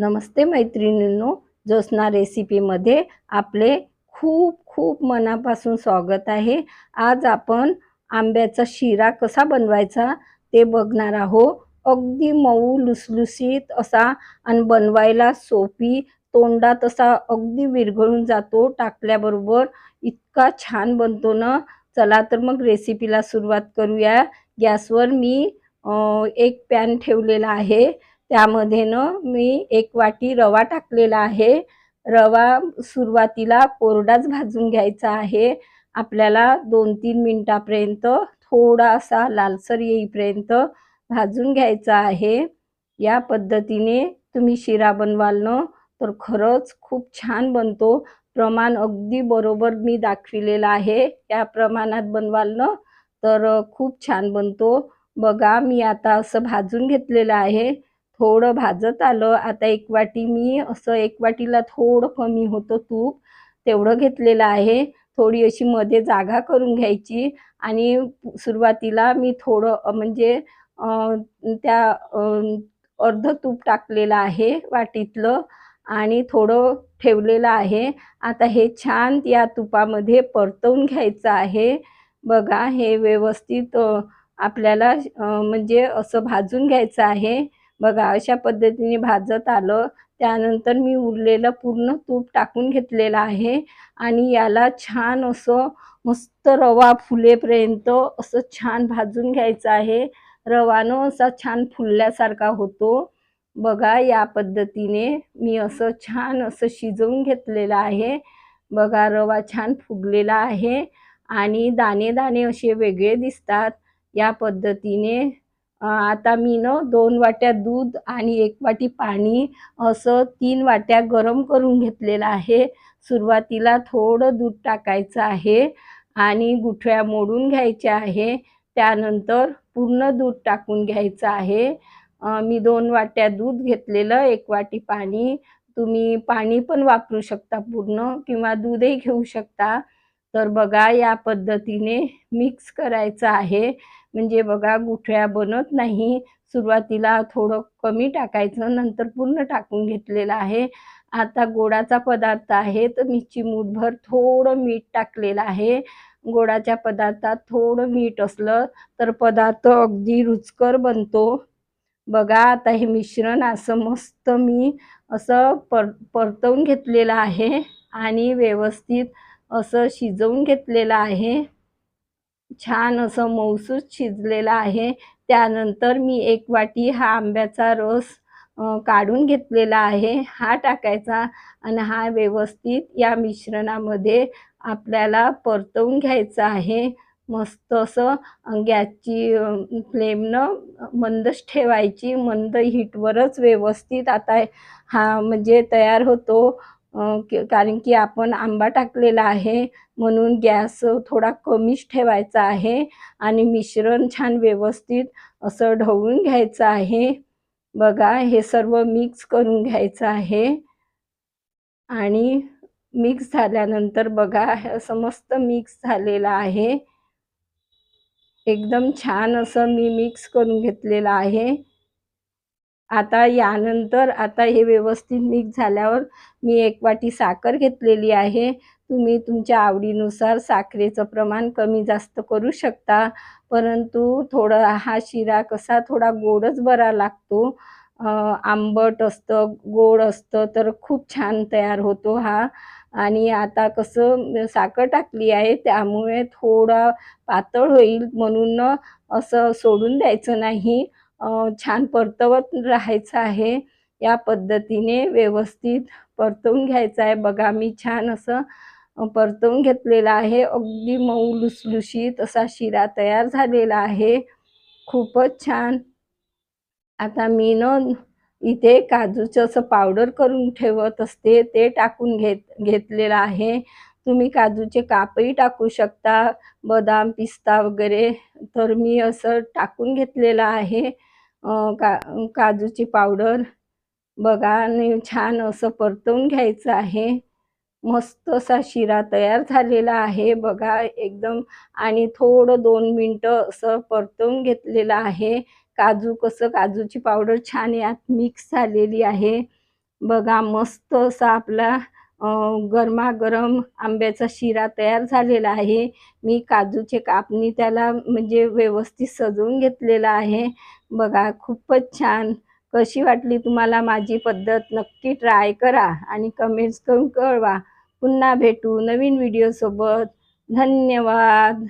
नमस्ते मैत्रिणींनो, ज्योत्स्ना रेसिपीमध्ये आपले खूप खूप मनापासून स्वागत आहे। आज आपण आंब्याचा शिरा कसा बनवायचा ते बघणार आहोत। अगदी मऊ लुसलुसीत असा आणि बनवायला सोपी, तोंडात असा अगदी विरघळून जातो टाकल्याबरोबर, इतका छान बनतो ना। चला तर मग रेसिपीला सुरुवात करूया। गॅसवर मी एक पॅन ठेवलेला आहे। त्यामध्ये ना मी 1 वाटी रवा टाकलेला आहे। रवा सुरुवातीला कोरडाच भाजून घ्यायचा आहे। आपल्याला 2-3 मिनिटापर्यंत थोडा असा लालसर येईपर्यंत भाजून घ्यायचा आहे। या पद्धतीने तुम्ही शिरा बनवाल ना तर खरंच खूप छान बनतो। प्रमाण अगदी बरोबर मी दाखविलेलं आहे। या प्रमाणात बनवाल ना तर खूप छान बनतो। बघा मी आता असं भाजून घेतलेलं आहे। थोडं भाजत आलं। आता 1 वाटी मी असं 1 वाटीला थोडं कमी होतं तूप, तेवढं घेतलेलं आहे। थोडी अशी मध्ये जागा करून घ्यायची आणि सुरुवातीला मी थोडं म्हणजे त्या अर्धं तूप टाकलेलं आहे वाटीतलं आणि थोडं ठेवलेलं आहे। आता हे छान या तुपामध्ये परतवून घ्यायचं आहे। बघा हे व्यवस्थित आपल्याला म्हणजे असं भाजून घ्यायचं आहे। बघा अशा पद्धतीने भाजत आलं। त्यानंतर मी उरलेलं पूर्ण तूप टाकून घेतलेलं आहे आणि याला छान असं मस्त रवा फुलेपर्यंत असं छान भाजून घ्यायचं आहे। रवानं असा छान फुलल्यासारखा होतो। बघा या पद्धतीने मी असं छान असं शिजवून घेतलेलं आहे। बघा रवा छान फुगलेला आहे आणि दाणे-दाणे असे वेगळे दिसतात। या पद्धतीने आता मी ना 2 वाट्या दूध आणि 1 वाटी पाणी असं 3 वाट्या गरम करून घेतलेलं आहे। सुरुवातीला थोडं दूध टाकायचं आहे आणि गुठळ्या मोडून घ्यायच्या आहे। त्यानंतर पूर्ण दूध टाकून घ्यायचं आहे। मी 2 वाट्या दूध घेतलेलं, 1 वाटी पाणी. तुम्ही पाणी पण वापरू शकता पूर्ण किंवा दूधही घेऊ शकता। तर बघा या पद्धतीने मिक्स करायचं आहे। म्हणजे बघा गुठळ्या बनत नाही। सुरुवातीला थोडं कमी टाकायचं, नंतर पूर्ण टाकून घेतलेलं आहे। आता गोडाचा पदार्थ आहे तर मी चिमूटभर थोडं मीठ टाकलेलं आहे। गोडाच्या पदार्थात थोडं मीठ असलं तर पदार्थ अगदी रुचकर बनतो। बघा आता हे मिश्रण असं मस्त मी असं परतवून घेतलेलं आहे आणि व्यवस्थित असं शिजवून घेतलेलं आहे। छान असं मऊसूत शिजलेलं आहे। त्यानंतर मी 1 वाटी हा आंब्याचा रस काढून घेतलेला आहे, हा टाकायचा आणि हा व्यवस्थित या मिश्रणामध्ये आपल्याला परतवून घ्यायचं आहे। मस्त असं गॅसची फ्लेमनं मंदच ठेवायची, मंद हीटवरच व्यवस्थित आता हा म्हणजे तयार होतो। कारण की आपण आंबा टाकलेला आहे म्हणून गॅस थोडा कमीच ठेवायचा आहे आणि मिश्रण छान व्यवस्थित असं ढवळून घ्यायचं आहे। बघा हे सर्व मिक्स करून घ्यायचं आहे आणि मिक्स झाल्यानंतर बघा हे असं मस्त मिक्स झालेलं आहे। एकदम छान असं मी मिक्स करून घेतलेलं आहे। आता यानंतर आता हे व्यवस्थित मिक्स झाल्यावर मी 1 वाटी साखर घेतलेली आहे। तुम्ही तुमच्या आवडीनुसार साखरेचं प्रमाण कमी जास्त करू शकता। परंतु थोडं हा शिरा कसा थोडा गोडच बरा लागतो। आंबट असतं, गोड असतं तर खूप छान तयार होतो हा। आणि आता कसं साखर टाकली आहे त्यामुळे थोडा पातळ होईल म्हणून असं सोडून द्यायचं नाही। छान परतवत राहायचं आहे। या पद्धतीने व्यवस्थित परतवून घ्यायचं आहे। बघा मी छान असं परतवून घेतलेलं आहे। अगदी मऊ लुसलुशीत असा शिरा तयार झालेला आहे। खूपच छान। आता मी ना इथे काजूचं असं पावडर करून ठेवत असते, ते टाकून घेतलेलं आहे। तुम्ही काजूचे कापही टाकू शकता, बदाम, पिस्ता वगैरे। तर मी असं टाकून घेतलेलं आहे काजूची पावडर। बघा आणि छान असं परतवून घ्यायचं आहे। मस्त असा शिरा तयार झालेला आहे बघा एकदम आणि थोडं 2 मिनिटं असं परतवून घेतलेलं आहे। काजूची पावडर छान यात मिक्स झालेली आहे। बघा मस्त असा आपला गरमागरम आंब्याचा शिरा तयार झालेला आहे. मी काजूचे कापणी त्याला म्हणजे व्यवस्थित सजवून घेतलेला आहे. बघा खूपच छान. कशी वाटली तुम्हाला माझी पद्धत? नक्की ट्राय करा आणि कमेंट्स करून कळवा. पुन्हा भेटू नवीन व्हिडिओसोबत. धन्यवाद.